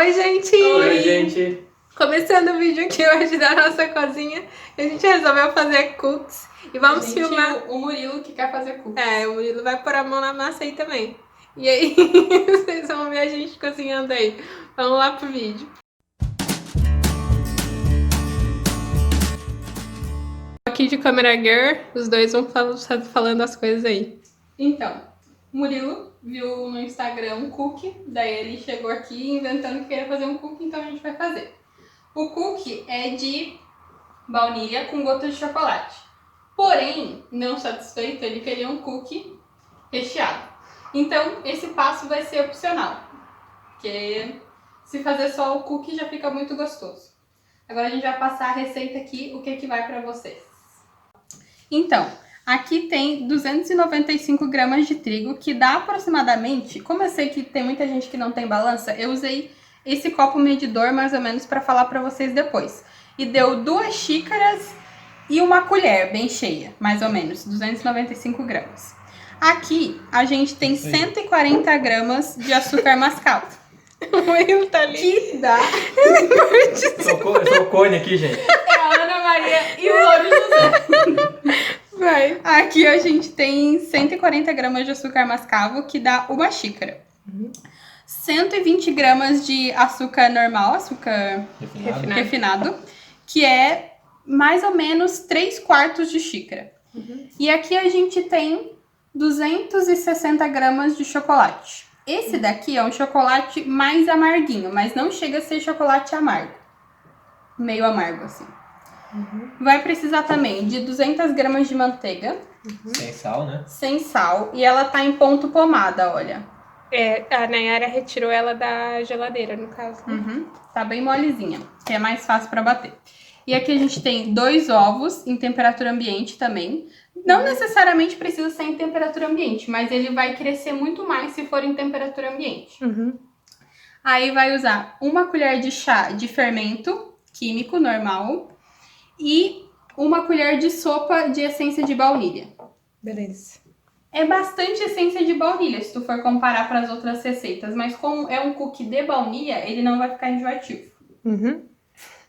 Oi, gente! Oi, gente! Começando o vídeo aqui hoje da nossa cozinha, a gente resolveu fazer cookies e vamos filmar. O Murilo que quer fazer cookies. O Murilo vai pôr a mão na massa aí também. E aí, vocês vão ver a gente cozinhando aí. Vamos lá pro vídeo. Aqui de câmera girl, os dois vão falando as coisas aí. Então, o Murilo viu no Instagram um cookie, daí ele chegou aqui inventando que queria fazer um cookie, então a gente vai fazer. O cookie é de baunilha com gotas de chocolate. Porém, não satisfeito, ele queria um cookie recheado. Então, esse passo vai ser opcional, porque se fazer só o cookie já fica muito gostoso. Agora a gente vai passar a receita aqui, o que vai para vocês. Então, aqui tem 295 gramas de trigo, que dá aproximadamente, como eu sei que tem muita gente que não tem balança, eu usei esse copo medidor mais ou menos para falar para vocês depois. E deu 2 xícaras e uma colher bem cheia, mais ou menos, 295 gramas. Aqui a gente tem 140 gramas de açúcar mascavo. O Murilo tá ali. Que dá. Sou o cone aqui, gente. É a Ana Maria e o Louro José. Vai. Aqui a gente tem 140 gramas de açúcar mascavo, que dá 1 xícara. 120 gramas de açúcar normal, açúcar refinado, que é mais ou menos 3/4 de xícara. E aqui a gente tem 260 gramas de chocolate. Esse daqui é um chocolate mais amarguinho, mas não chega a ser chocolate amargo. Meio amargo, assim. Vai precisar também de 200 gramas de manteiga. Sem sal, né? Sem sal. E ela tá em ponto pomada, olha. A Nayara retirou ela da geladeira, no caso. Tá bem molezinha, que é mais fácil pra bater. E aqui a gente tem 2 ovos em temperatura ambiente também. Não necessariamente precisa ser em temperatura ambiente, mas ele vai crescer muito mais se for em temperatura ambiente. Aí vai usar 1 colher de chá de fermento químico normal e 1 colher de sopa de essência de baunilha. Beleza. É bastante essência de baunilha, se tu for comparar para as outras receitas, mas como é um cookie de baunilha, ele não vai ficar enjoativo.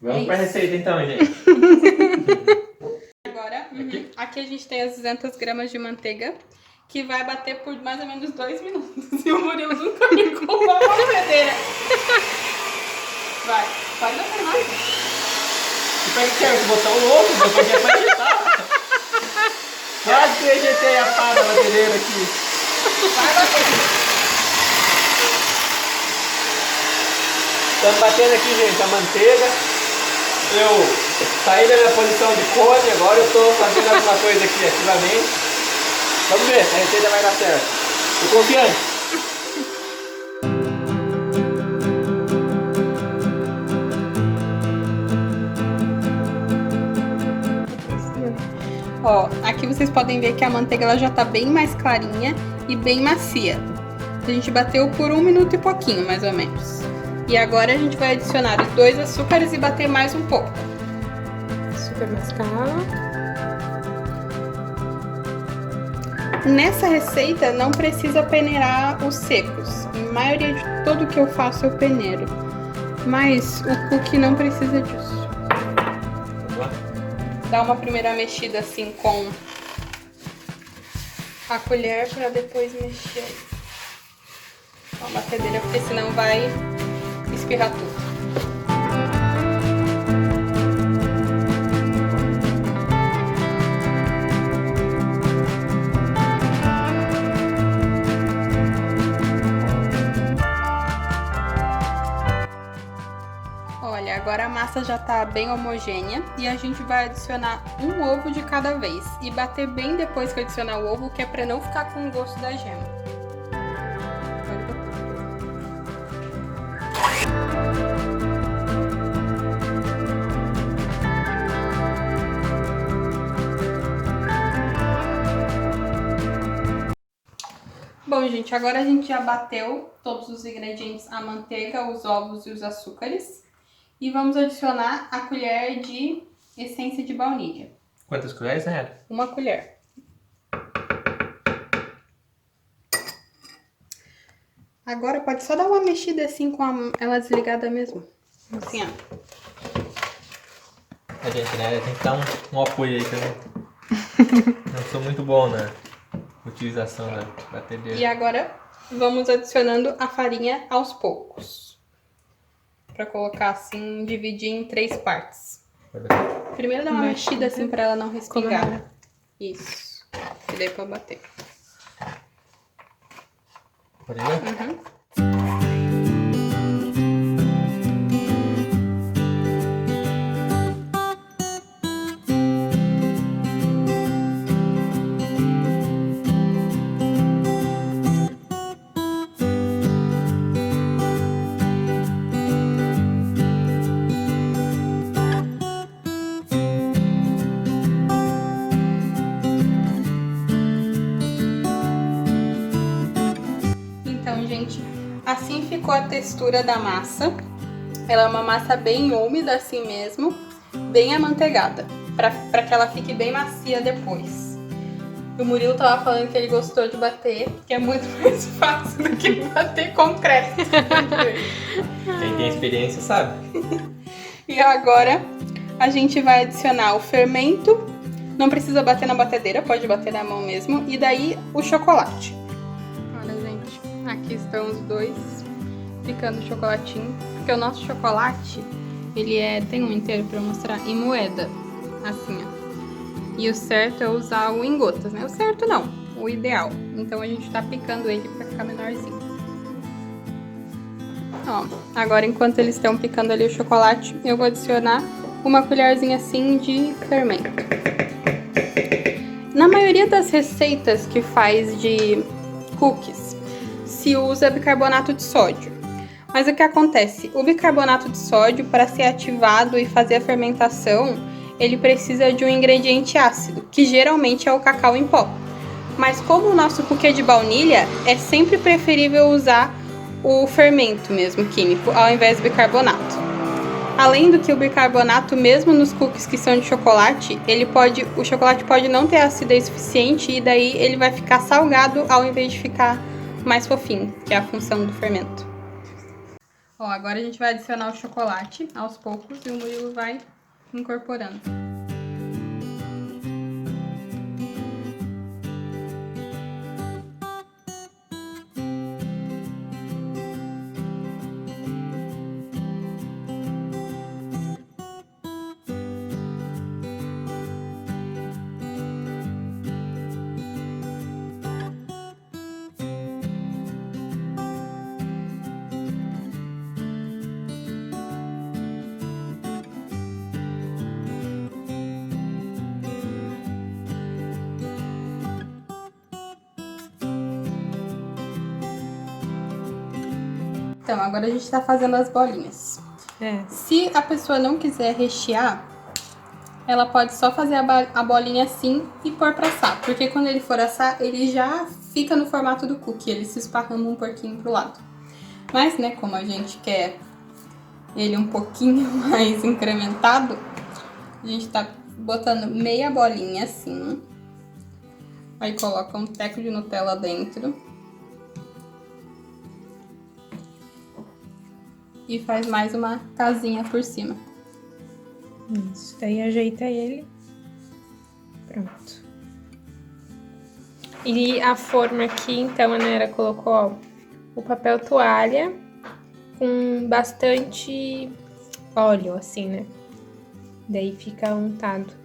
Vamos pra receita então, gente. Agora, aqui a gente tem as 200 gramas de manteiga, que vai bater por mais ou menos 2 minutos. E o Murilo nunca me comprou uma batedeira. Vai, pode bater mais. E pra que quer esse botão louco? Depois que é pra agitar. Quase que eu ejetei a pá da batedeira aqui. Vai bater. Estamos batendo aqui, gente, a manteiga. Eu saí da minha posição de cone, agora eu tô fazendo alguma coisa aqui ativamente. Vamos ver se a receita vai dar certo. Tô confiante. Ó, aqui vocês podem ver que a manteiga ela já tá bem mais clarinha e bem macia. A gente bateu por 1 minuto e pouquinho, mais ou menos. E agora a gente vai adicionar os 2 açúcares e bater mais um pouco. Açúcar mascavo. Nessa receita não precisa peneirar os secos. A maioria de tudo que eu faço eu peneiro. Mas o cookie não precisa disso. Vamos lá. Dá uma primeira mexida assim com a colher para depois mexer com a batedeira, porque senão vai espirrar tudo. Olha, agora a massa já tá bem homogênea e a gente vai adicionar um ovo de cada vez e bater bem depois que adicionar o ovo, que é para não ficar com o gosto da gema. Bom, gente, agora a gente já bateu todos os ingredientes, a manteiga, os ovos e os açúcares. E vamos adicionar a colher de essência de baunilha. Quantas colheres, né? 1 colher. Agora pode só dar uma mexida assim com ela desligada mesmo. Assim, ó. A gente, né, tem que dar um apoio aí, que eu não sou muito bom na utilização da batedeira. E agora vamos adicionando a farinha aos poucos. Pra colocar assim, dividir em 3 partes. Primeiro dá uma mexida assim pra ela não respingar. Isso. E daí pra bater. Pode ver? Então, gente, assim ficou a textura da massa. Ela é uma massa bem úmida assim mesmo, bem amanteigada, pra que ela fique bem macia depois. O Murilo tava falando que ele gostou de bater, que é muito mais fácil do que bater concreto. Quem tem experiência sabe. E agora a gente vai adicionar o fermento. Não precisa bater na batedeira, pode bater na mão mesmo. E daí o chocolate. Olha, gente, aqui estão os dois picando o chocolatinho. Porque o nosso chocolate, ele tem um inteiro pra eu mostrar, em moeda. Assim, ó. E o certo é usar o em gotas, né? O certo não, o ideal. Então a gente tá picando ele pra ficar menorzinho. Ó, agora enquanto eles estão picando ali o chocolate, eu vou adicionar uma colherzinha assim de fermento. Na maioria das receitas que faz de cookies, se usa bicarbonato de sódio. Mas o que acontece? O bicarbonato de sódio, para ser ativado e fazer a fermentação, ele precisa de um ingrediente ácido, que geralmente é o cacau em pó. Mas como o nosso cookie é de baunilha, é sempre preferível usar o fermento mesmo químico, ao invés do bicarbonato. Além do que o bicarbonato, mesmo nos cookies que são de chocolate, o chocolate pode não ter acidez suficiente e daí ele vai ficar salgado ao invés de ficar mais fofinho, que é a função do fermento. Ó, agora a gente vai adicionar o chocolate aos poucos e o Murilo vai incorporando. Então, agora a gente tá fazendo as bolinhas. Se a pessoa não quiser rechear, ela pode só fazer a bolinha assim e pôr pra assar. Porque quando ele for assar, ele já fica no formato do cookie, ele se esparrama um pouquinho pro lado. Mas, né, como a gente quer ele um pouquinho mais incrementado, a gente tá botando meia bolinha assim. Aí coloca um teco de Nutella dentro. E faz mais uma casinha por cima. Isso, daí ajeita ele. Pronto. E a forma aqui, então, a Nayara colocou, ó, o papel toalha com bastante óleo, assim, né? Daí fica untado.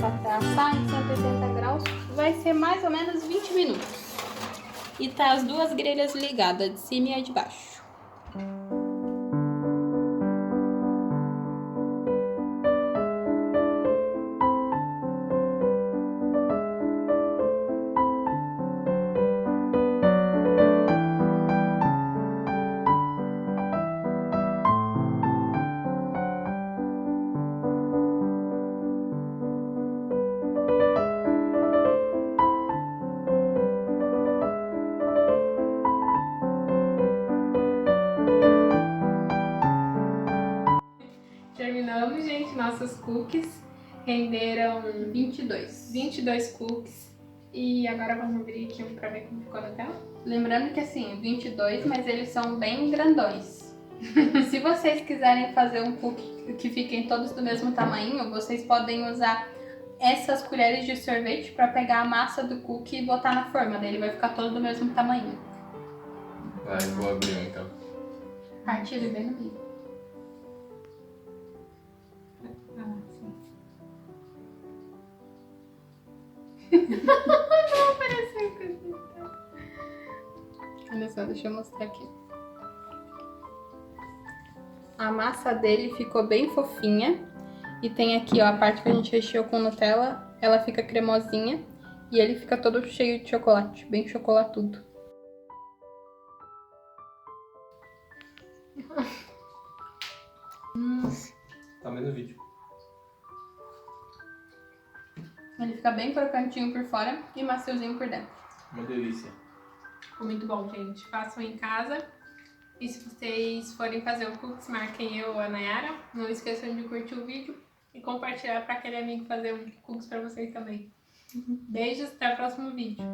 Até assar em 180 graus, vai ser mais ou menos 20 minutos. E tá as duas grelhas ligadas, de cima e a de baixo. Terminamos, gente, nossos cookies. Renderam 22 cookies. E agora vamos abrir aqui um pra ver como ficou na tela. Lembrando que assim, 22, mas eles são bem grandões. Se vocês quiserem fazer um cookie que fiquem todos do mesmo tamanho, vocês podem usar essas colheres de sorvete para pegar a massa do cookie e botar na forma. Daí ele vai ficar todo do mesmo tamanho. Vai, vou abrir um então. Parte ele bem no meio. Ah, sim. Não apareceu coisa. Olha só, deixa eu mostrar aqui. A massa dele ficou bem fofinha. E tem aqui, ó, a parte que a gente recheou com Nutella. Ela fica cremosinha. E ele fica todo cheio de chocolate. Bem chocolatudo. Tá vendo o vídeo. Ele fica bem crocantinho por fora e maciozinho por dentro. Uma delícia. Ficou muito bom, gente. Façam em casa. E se vocês forem fazer o cookies, marquem eu ou a Nayara. Não esqueçam de curtir o vídeo e compartilhar para aquele amigo fazer um cookies para vocês também. Beijos, até o próximo vídeo.